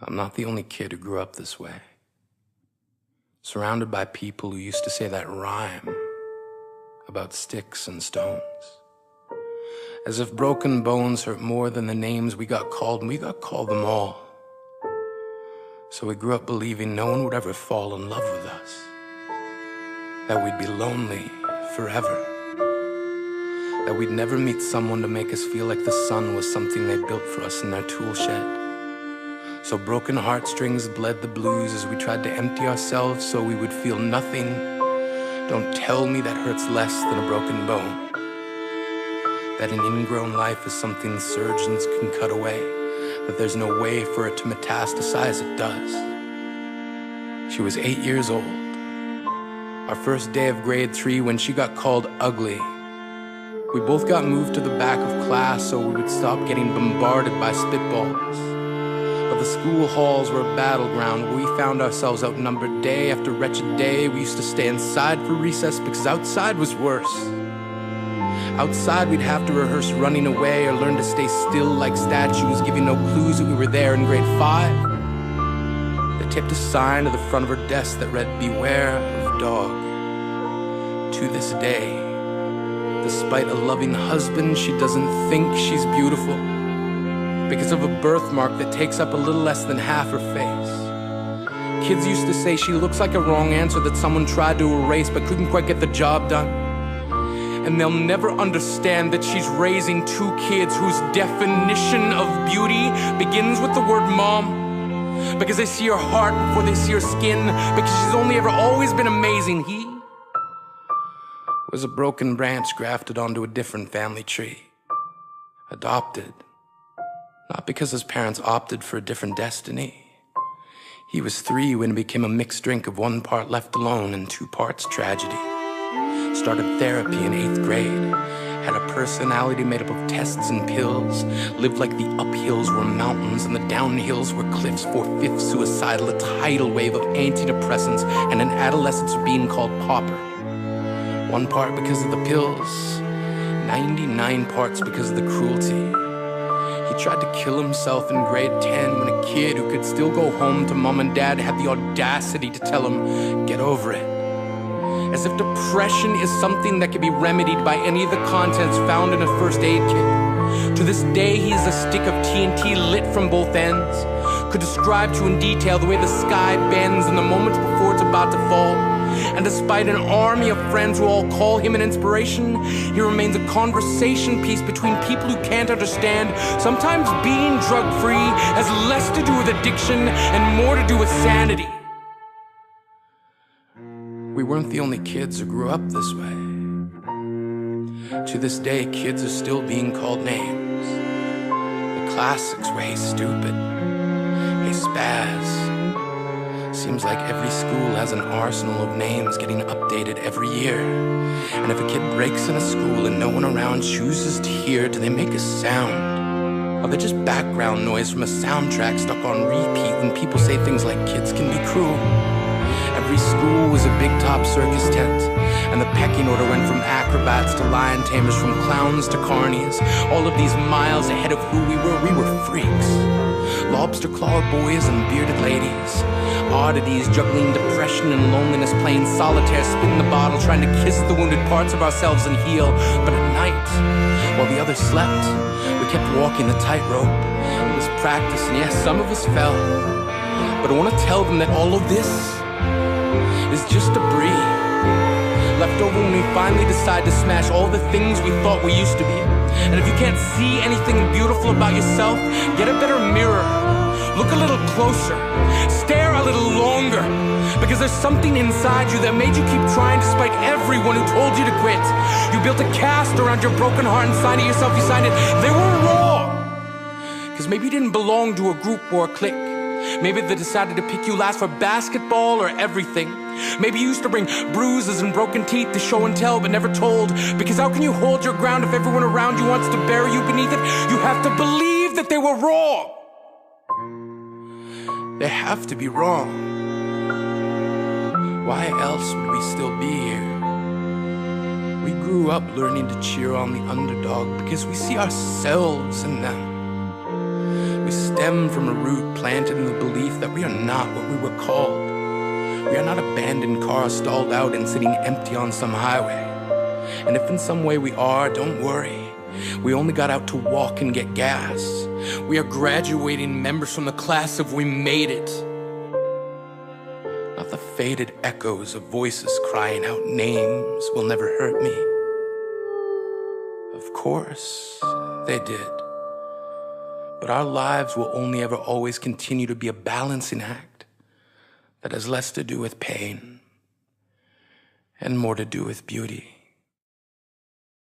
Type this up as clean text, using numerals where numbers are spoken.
I'm not the only kid who grew up this way. Surrounded by people who used to say that rhyme about sticks and stones. As if broken bones hurt more than the names we got called, and we got called them all. So we grew up believing no one would ever fall in love with us. That we'd be lonely forever. That we'd never meet someone to make us feel like the sun was something they built for us in their tool shed. So broken heartstrings bled the blues as we tried to empty ourselves so we would feel nothing. Don't tell me that hurts less than a broken bone. That an ingrown life is something surgeons can cut away. That there's no way for it to metastasize, it does. She was 8 years old. Our first day of grade 3 when she got called ugly. We both got moved to the back of class so we would stop getting bombarded by spitballs. But the school halls were a battleground where we found ourselves outnumbered day after wretched day. We used to stay inside for recess because outside was worse. Outside we'd have to rehearse running away or learn to stay still like statues, giving no clues that we were there in grade 5. They taped a sign to the front of her desk that read, "Beware of dog." To this day, despite a loving husband, she doesn't think she's beautiful because of a birthmark that takes up a little less than half her face. Kids used to say she looks like a wrong answer that someone tried to erase but couldn't quite get the job done. And they'll never understand that she's raising 2 kids whose definition of beauty begins with the word mom. Because they see her heart before they see her skin, because she's only ever always been amazing. He was a broken branch grafted onto a different family tree. Adopted. Not because his parents opted for a different destiny. He was 3 when it became a mixed drink of 1 part left alone and 2 parts tragedy. Started therapy in 8th grade. Had a personality made up of tests and pills. Lived like the uphills were mountains and the downhills were cliffs. 4/5 suicidal, a tidal wave of antidepressants, and an adolescence being called pauper. 1 part because of the pills, 99 parts because of the cruelty. He tried to kill himself in grade 10 when a kid who could still go home to mom and dad had the audacity to tell him, "Get over it." As if depression is something that can be remedied by any of the contents found in a first aid kit. To this day, he is a stick of TNT lit from both ends. Could describe to you in detail the way the sky bends in the moments before it's about to fall. And despite an army of friends who all call him an inspiration, he remains a conversation piece between people who can't understand. Sometimes being drug-free has less to do with addiction and more to do with sanity. We weren't the only kids who grew up this way. To this day, kids are still being called names. The classics were, "Hey stupid," "Hey spaz." Seems like every school has an arsenal of names getting updated every year. And if a kid breaks in a school and no one around chooses to hear, do they make a sound? Or they just background noise from a soundtrack stuck on repeat when people say things like kids can be cruel? Every school was a big top circus tent, and the pecking order went from acrobats to lion tamers, from clowns to carnies. All of these miles ahead of who we were freaks. Lobster claw boys and bearded ladies. Oddities juggling depression and loneliness, playing solitaire, spin the bottle, trying to kiss the wounded parts of ourselves and heal. But at night, while the others slept, we kept walking the tightrope. It was practice, and yes, some of us fell. But I want to tell them that all of this is just debris left over when we finally decide to smash all the things we thought we used to be. And if you can't see anything beautiful about yourself, get a better mirror. Look a little closer. Stare a little longer. Because there's something inside you that made you keep trying despite everyone who told you to quit. You built a cast around your broken heart and signed it yourself. You signed it. They were wrong. Because maybe you didn't belong to a group or a clique. Maybe they decided to pick you last for basketball or everything. Maybe you used to bring bruises and broken teeth to show and tell but never told. Because how can you hold your ground if everyone around you wants to bury you beneath it? You have to believe that they were wrong. They have to be wrong. Why else would we still be here? We grew up learning to cheer on the underdog because we see ourselves in them. We We stem from a root planted in the belief that we are not what we were called. We are not abandoned cars stalled out and sitting empty on some highway. And if in some way we are, don't worry. We only got out to walk and get gas. We are graduating members from the class of We Made It. Not the faded echoes of voices crying out names will never hurt me. Of course, they did. But our lives will only ever always continue to be a balancing act that has less to do with pain and more to do with beauty.